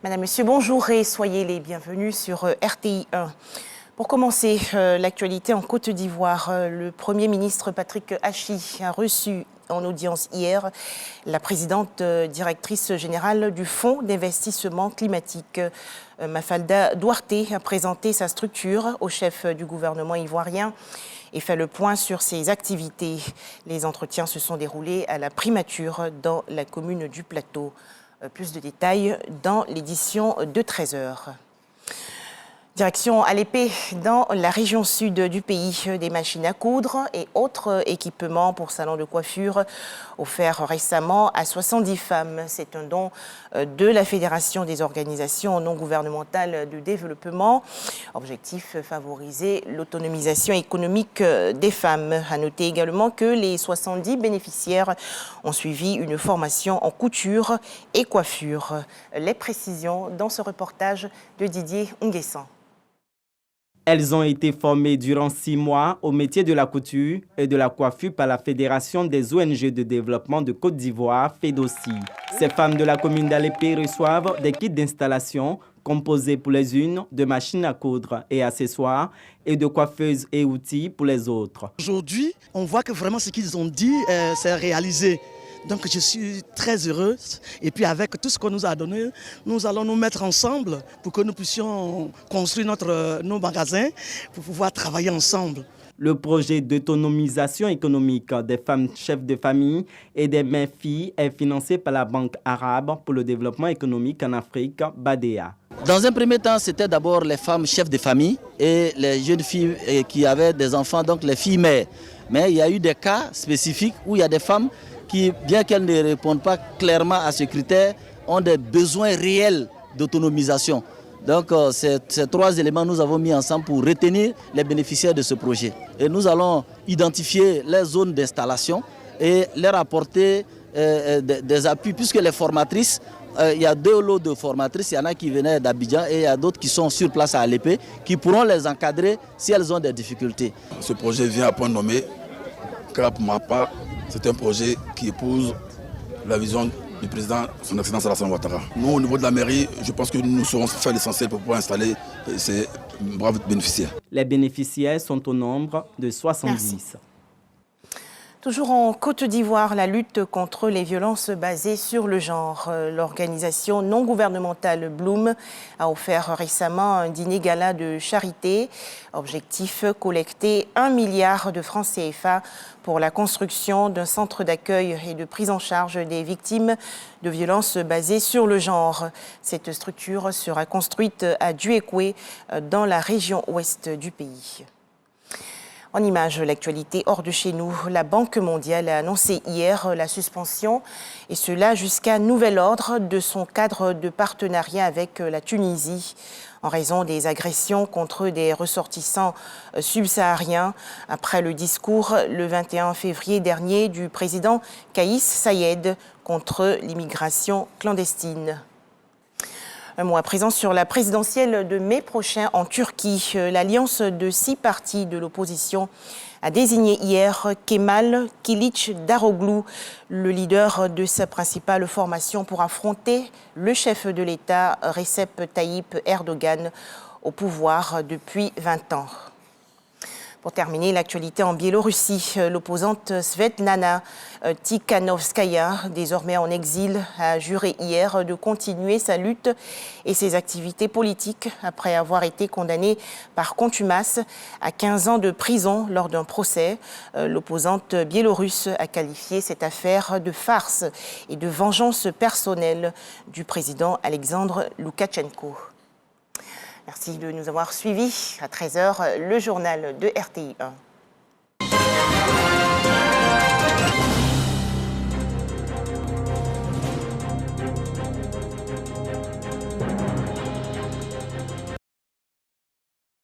Madame, Monsieur, bonjour et soyez les bienvenus sur RTI 1. Pour commencer, l'actualité en Côte d'Ivoire, le Premier ministre Patrick Achi a reçu en audience hier la présidente directrice générale du Fonds d'investissement climatique. Mafalda Duarte a présenté sa structure au chef du gouvernement ivoirien et fait le point sur ses activités. Les entretiens se sont déroulés à la primature dans la commune du Plateau. Plus de détails dans l'édition de 13h. Direction à l'épée dans la région sud du pays, des machines à coudre et autres équipements pour salons de coiffure offerts récemment à 70 femmes. C'est un don de la Fédération des organisations non gouvernementales de développement. Objectif, favoriser l'autonomisation économique des femmes. À noter également que les 70 bénéficiaires ont suivi une formation en couture et coiffure. Les précisions dans ce reportage de Didier Nguessan. Elles ont été formées durant 6 mois au métier de la couture et de la coiffure par la Fédération des ONG de développement de Côte d'Ivoire, FEDOCI. Ces femmes de la commune d'Alépé reçoivent des kits d'installation composés pour les unes de machines à coudre et accessoires et de coiffeuses et outils pour les autres. Aujourd'hui, on voit que vraiment ce qu'ils ont dit, c'est réalisé. Donc je suis très heureuse et puis avec tout ce qu'on nous a donné, nous allons nous mettre ensemble pour que nous puissions construire nos magasins pour pouvoir travailler ensemble. Le projet d'autonomisation économique des femmes chefs de famille et des mères-filles est financé par la Banque arabe pour le développement économique en Afrique, BADEA. Dans un premier temps, c'était d'abord les femmes chefs de famille et les jeunes filles qui avaient des enfants, donc les filles mères. Mais il y a eu des cas spécifiques où il y a des femmes qui, bien qu'elles ne répondent pas clairement à ce critère, ont des besoins réels d'autonomisation. Donc ces 3 éléments, nous avons mis ensemble pour retenir les bénéficiaires de ce projet. Et nous allons identifier les zones d'installation et leur apporter des appuis, puisque les formatrices, il y a 2 lots de formatrices, il y en a qui venaient d'Abidjan et il y a d'autres qui sont sur place à Alépé, qui pourront les encadrer si elles ont des difficultés. Ce projet vient à point nommé, car pour ma part, c'est un projet qui épouse la vision du président, son excellence Alassane Ouattara. Nous, au niveau de la mairie, je pense que nous saurons faire l'essentiel pour pouvoir installer ces braves bénéficiaires. Les bénéficiaires sont au nombre de 70. Merci. Toujours en Côte d'Ivoire, la lutte contre les violences basées sur le genre. L'organisation non gouvernementale Bloom a offert récemment un dîner gala de charité. Objectif, collecter 1 milliard de francs CFA pour la construction d'un centre d'accueil et de prise en charge des victimes de violences basées sur le genre. Cette structure sera construite à Duékoué, dans la région ouest du pays. En image, l'actualité hors de chez nous, la Banque mondiale a annoncé hier la suspension, et cela jusqu'à nouvel ordre, de son cadre de partenariat avec la Tunisie, en raison des agressions contre des ressortissants subsahariens, après le discours le 21 février dernier du président Kais Saied contre l'immigration clandestine. Un mot à présent sur la présidentielle de mai prochain en Turquie. L'alliance de 6 partis de l'opposition a désigné hier Kemal Kılıçdaroğlu, le leader de sa principale formation, pour affronter le chef de l'État, Recep Tayyip Erdogan, au pouvoir depuis 20 ans. Pour terminer, l'actualité en Biélorussie, l'opposante Svetlana Tikhanovskaya, désormais en exil, a juré hier de continuer sa lutte et ses activités politiques après avoir été condamnée par contumace à 15 ans de prison lors d'un procès. L'opposante biélorusse a qualifié cette affaire de farce et de vengeance personnelle du président Alexandre Loukachenko. Merci de nous avoir suivis. À 13h, le journal de RTI 1.